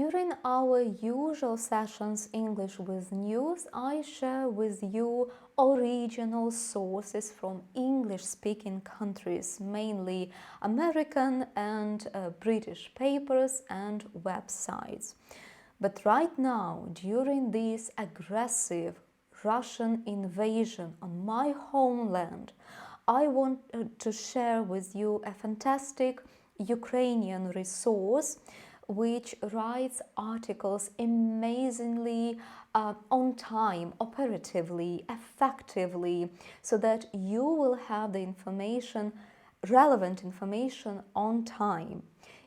During our usual sessions English with News, I share with you original sources from English-speaking countries, mainly American and British papers and websites. But right now, during this aggressive Russian invasion on my homeland, I want to share with you a fantastic Ukrainian resource which writes articles amazingly on time, operatively, effectively, so that you will have the information, relevant information on time.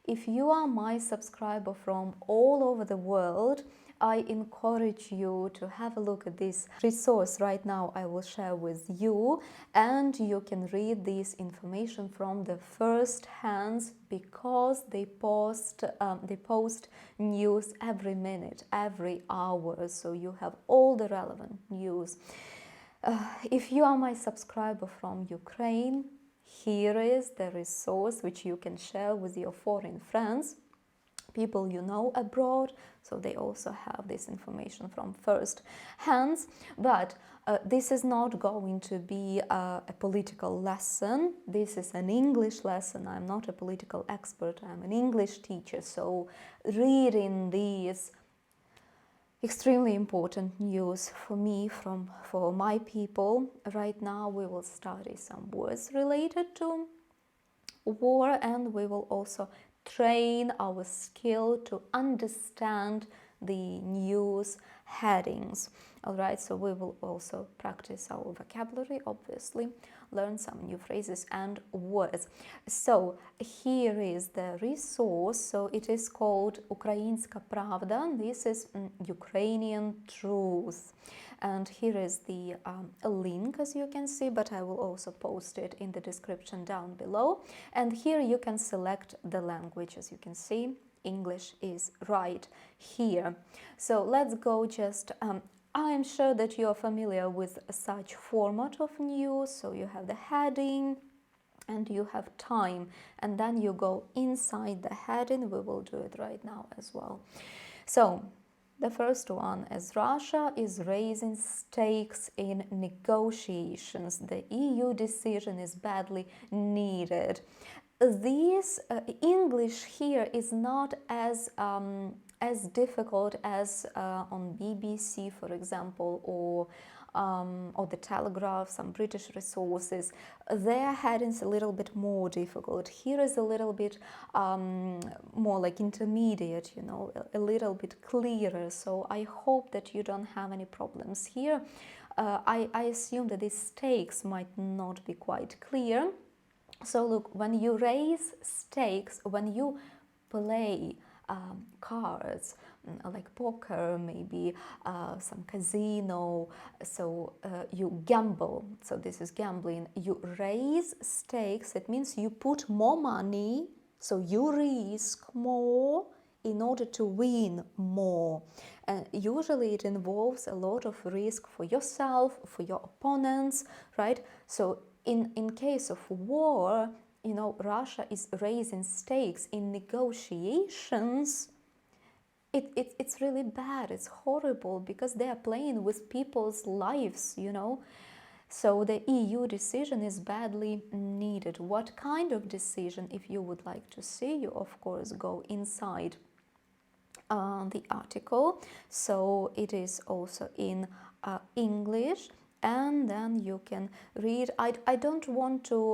If you are my subscriber from all over the world, I encourage you to have a look at this resource right now I will share with you, and you can read this information from the first hands because they post news every minute, every hour, so you have all the relevant news. If you are my subscriber from Ukraine, here is the resource which you can share with your foreign friends, people you know abroad, so they also have this information from first hands. But this is not going to be a political lesson. This is an English lesson. I'm not a political expert. I'm an English teacher. So reading these extremely important news for me, for my people. Right now we will study some words related to war, and we will also train our skill to understand the news headings. All right, so we will also practice our vocabulary, obviously, learn some new phrases and words. So here is the resource. So it is called Українська правда. This is Ukrainian truth. And here is the link, as you can see, but I will also post it in the description down below. And here you can select the language. As you can see, English is right here. So let's go just... I am sure that you are familiar with such format of news. So you have the heading and you have time, and then you go inside the heading. We will do it right now as well. So the first one is Russia is raising stakes in negotiations. The EU decision is badly needed. This English here is not as difficult as on BBC, for example, or the Telegraph, some British resources. Their headings a little bit more difficult. Here is a little bit more like intermediate, you know, a little bit clearer. So I hope that you don't have any problems here. I assume that these stakes might not be quite clear. So look, when you raise stakes, when you play cards, like poker, maybe some casino, so you gamble, so this is gambling, you raise stakes, it means you put more money, so you risk more in order to win more. And usually it involves a lot of risk for yourself, for your opponents, right? So in case of war, you know, Russia is raising stakes in negotiations. It's really bad, it's horrible, because they are playing with people's lives, you know. So the EU decision is badly needed. What kind of decision? If you would like to see, you of course go inside the article. So it is also in English, and then you can read. I don't want to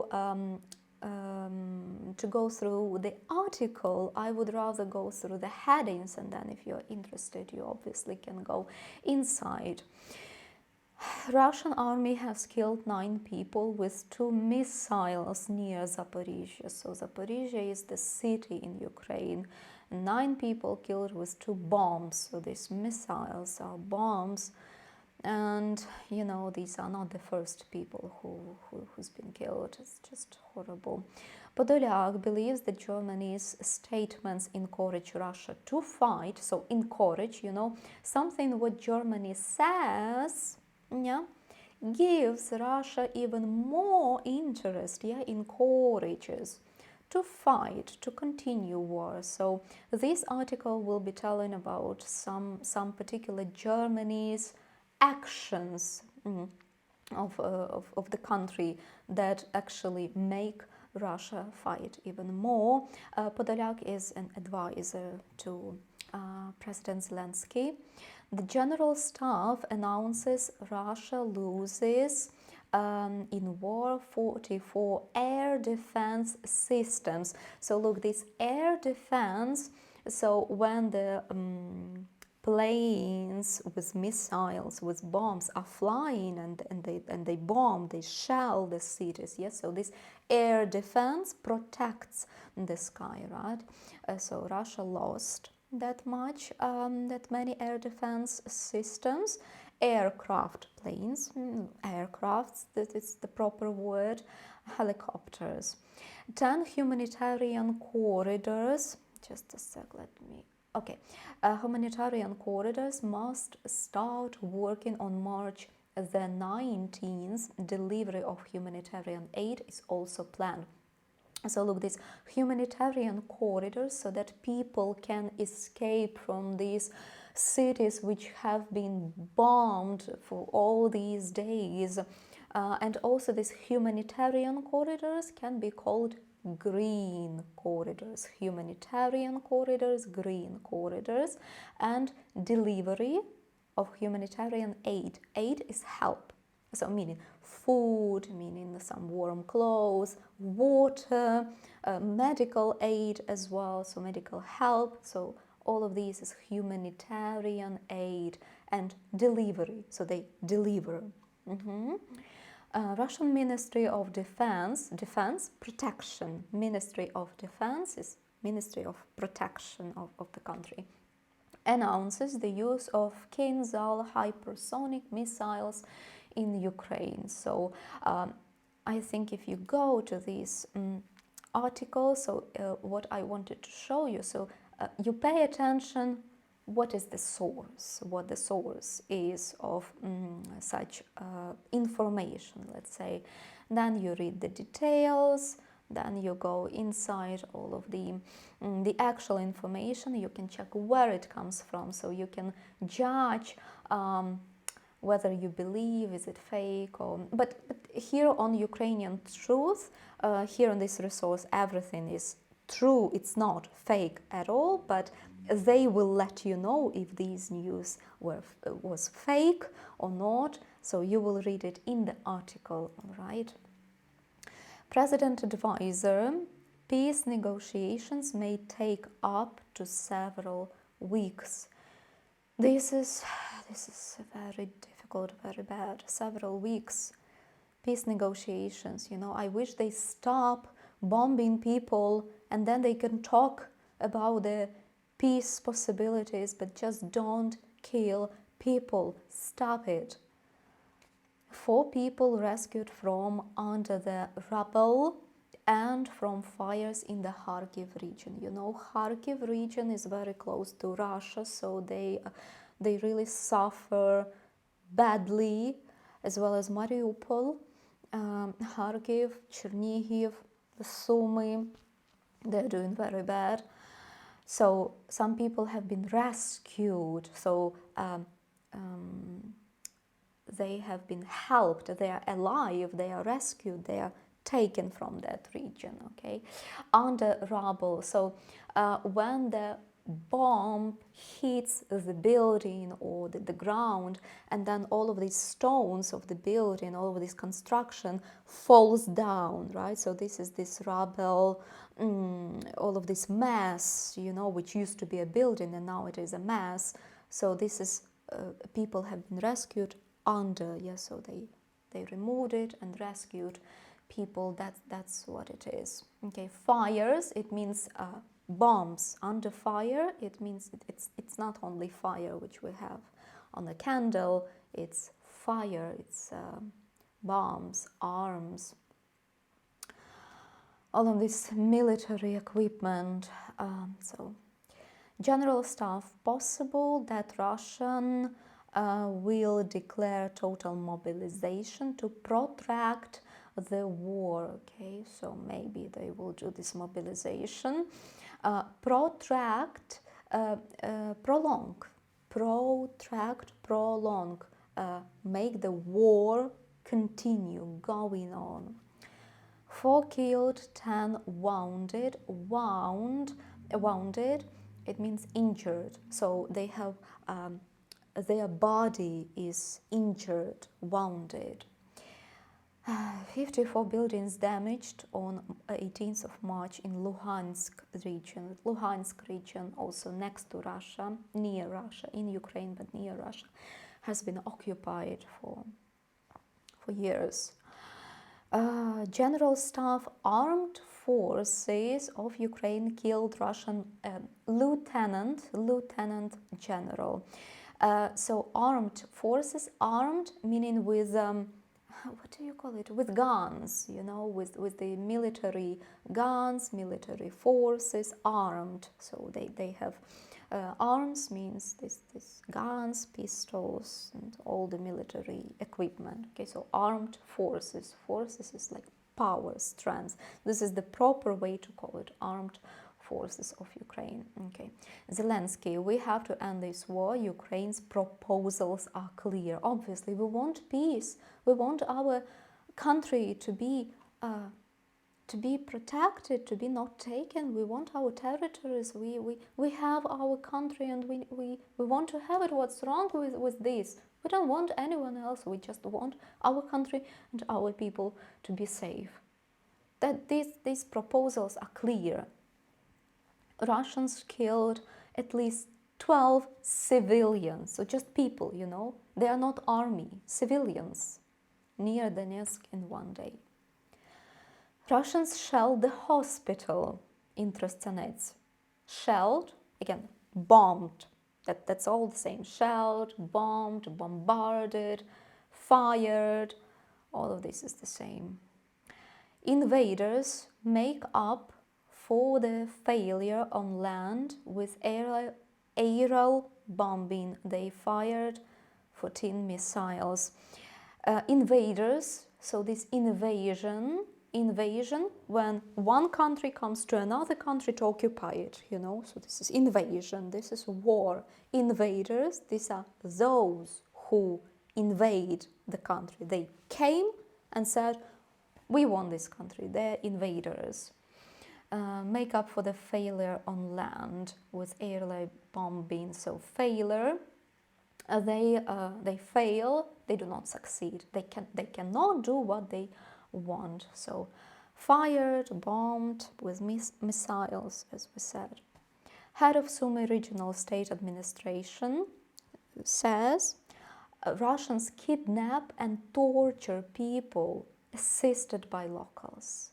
go through the article. I would rather go through the headings, and then if you're interested, you obviously can go inside. Russian army has killed 9 people with 2 missiles near Zaporizhia. So Zaporizhia is the city in Ukraine. 9 people killed with 2 bombs. So these missiles are bombs. And, you know, these are not the first people who's been killed. It's just horrible. Podolyak believes that Germany's statements encourage Russia to fight. So encourage, you know, something what Germany says, yeah, gives Russia even more interest, yeah, encourages to fight, to continue war. So this article will be telling about some particular Germany's actions of the country that actually make Russia fight even more. Podolyak is an advisor to President Zelensky. The General Staff announces Russia loses in war 44 air defense systems. So look, this air defense, so when the planes with missiles, with bombs are flying and they bomb, they shell the cities, yes, so this air defense protects the sky, right? So Russia lost that many air defense systems. Aircraft, planes, aircrafts, that is the proper word, helicopters. 10 humanitarian corridors, just a sec, let me, okay. Humanitarian corridors must start working on March the 19th. Delivery of humanitarian aid is also planned. So look, these humanitarian corridors, so that people can escape from these cities which have been bombed for all these days. And also these humanitarian corridors can be called green corridors. Humanitarian corridors, green corridors. And delivery of humanitarian aid. Aid is help. So meaning food, meaning some warm clothes, water, medical aid as well, so medical help. So all of these is humanitarian aid and delivery. So they deliver. Russian Ministry of Defense, Protection. Ministry of Defense is Ministry of Protection of the country. Announces the use of Kinzhal hypersonic missiles in Ukraine. So I think if you go to this article, so what I wanted to show you, so you pay attention what is the source, what the source is of such information, let's say. Then you read the details, then you go inside all of the actual information. You can check where it comes from, so you can judge whether you believe, is it fake, or but here on Ukrainian Truth, here on this resource, everything is true. It's not fake at all, but they will let you know if these news was fake or not. So you will read it in the article, all right? President advisor, peace negotiations may take up to several weeks. This is very difficult, very bad. Several weeks. Peace negotiations, you know, I wish they stop bombing people and then they can talk about the peace possibilities, but just don't kill people. Stop it. 4 people rescued from under the rubble and from fires in the Kharkiv region. You know, Kharkiv region is very close to Russia, so they really suffer badly, as well as Mariupol, Kharkiv, Chernihiv, Sumy. They're doing very bad. So some people have been rescued. So they have been helped. They are alive. They are rescued. They are taken from that region. Okay, under rubble. So when the bomb hits the building or the ground, and then all of these stones of the building, all of this construction falls down, right? So this is this rubble, all of this mass, you know, which used to be a building and now it is a mass. So this is people have been rescued under, yes, so they removed it and rescued people. That's what it is. Okay, fires, it means bombs. Under fire, it means it's not only fire which we have on a candle, it's fire, it's bombs, arms, all of this military equipment. So General Staff, possible that Russian will declare total mobilization to protract the war. Okay, so maybe they will do this mobilization. Protract, prolong, make the war continue, going on. 4 killed, 10 wounded. Wounded, it means injured. So they have their body is injured, wounded. 54 buildings damaged on 18th of March in Luhansk region. Luhansk region, also next to Russia, near Russia, in Ukraine, but near Russia, has been occupied for years. General Staff Armed Forces of Ukraine killed Russian lieutenant general. So armed forces, armed meaning with what do you call it? With guns, you know, with the military guns, military forces, armed. So they have arms means this guns, pistols, and all the military equipment. Okay, so armed forces. Forces is like power, strength. This is the proper way to call it, armed forces of Ukraine. Okay, Zelensky, we have to end this war. Ukraine's proposals are clear. Obviously, we want peace. We want our country to be protected, to be not taken. We want our territories. We have our country, and we want to have it. What's wrong with this? We don't want anyone else. We just want our country and our people to be safe. That these proposals are clear. Russians killed at least 12 civilians, so just people, you know. They are not army, civilians, near Donetsk in one day. Russians shelled the hospital in Trostianets. Shelled, again, bombed. That's all the same. Shelled, bombed, bombarded, fired. All of this is the same. Invaders make up for the failure on land with aerial bombing. They fired 14 missiles. Invaders, so this invasion, when one country comes to another country to occupy it, you know, so this is invasion, this is war. Invaders, these are those who invade the country. They came and said, we want this country. They're invaders. Make up for the failure on land with aerial bombing. So failure, they fail, they do not succeed. They cannot do what they want. So fired, bombed with missiles, as we said. Head of Sumy Regional State Administration says Russians kidnap and torture people assisted by locals.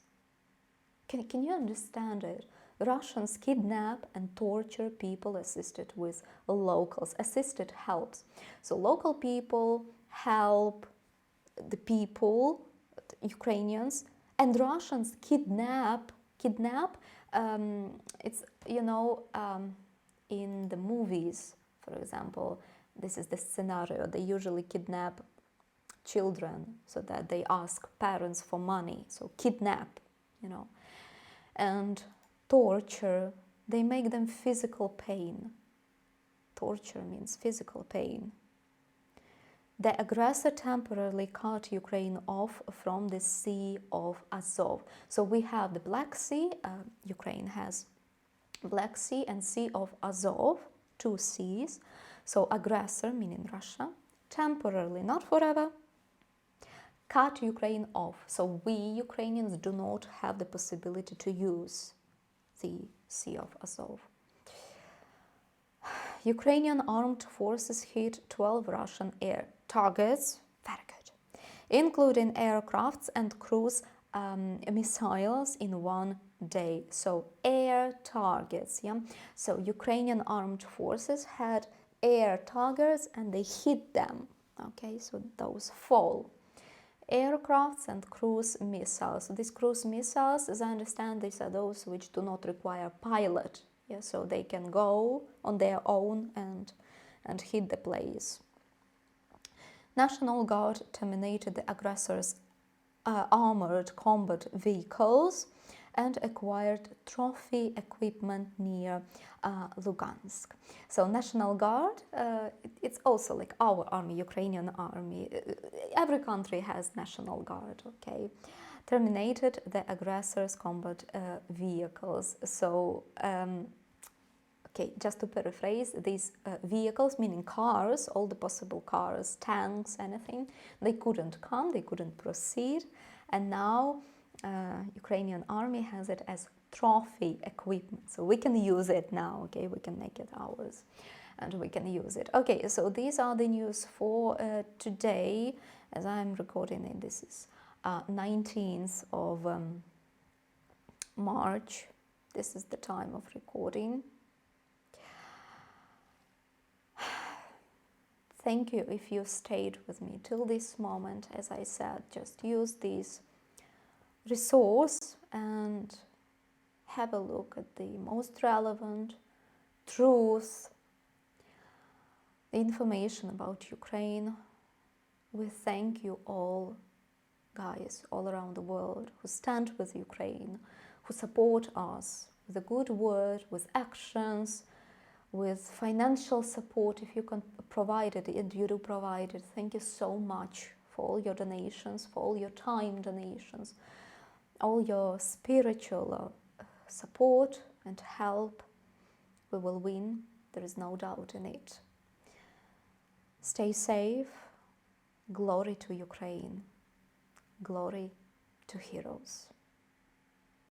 Can you understand it? Russians kidnap and torture people assisted with locals. Assisted helps. So local people help the people, Ukrainians, and Russians kidnap. It's, you know, in the movies, for example, this is the scenario. They usually kidnap children so that they ask parents for money. So kidnap, you know. And torture, they make them physical pain. Torture means physical pain. The aggressor temporarily cut Ukraine off from the Sea of Azov. So we have the Black Sea, Ukraine has Black Sea and Sea of Azov, two seas. So aggressor, meaning Russia, temporarily, not forever, cut Ukraine off. So we, Ukrainians, do not have the possibility to use the Sea of Azov. Ukrainian armed forces hit 12 Russian air targets, very good, including aircrafts and cruise missiles in one day. So air targets, yeah. So Ukrainian armed forces had air targets and they hit them. Okay, so those fall. Aircrafts and cruise missiles. These cruise missiles, as I understand, these are those which do not require pilot. Yeah, so they can go on their own and hit the place. National Guard terminated the aggressors' armored combat vehicles and acquired trophy equipment near Lugansk. So National Guard, it's also like our army, Ukrainian army. Every country has National Guard, okay? Terminated the aggressors' combat vehicles. So, okay, just to paraphrase, these vehicles, meaning cars, all the possible cars, tanks, anything, they couldn't come, they couldn't proceed, and now Ukrainian army has it as trophy equipment, so we can use it now, okay, we can make it ours and we can use it. Okay, so these are the news for today, as I'm recording it. This is 19th of March. This is the time of recording. Thank you if you stayed with me till this moment. As I said, just use this resource and have a look at the most relevant truth, the information about Ukraine. We thank you all, guys, all around the world who stand with Ukraine, who support us with a good word, with actions, with financial support if you can provide it, and you do provide it. Thank you so much for all your donations, for all your time donations, all your spiritual support and help. We will win, there is no doubt in it. Stay safe. Glory to Ukraine. Glory to heroes.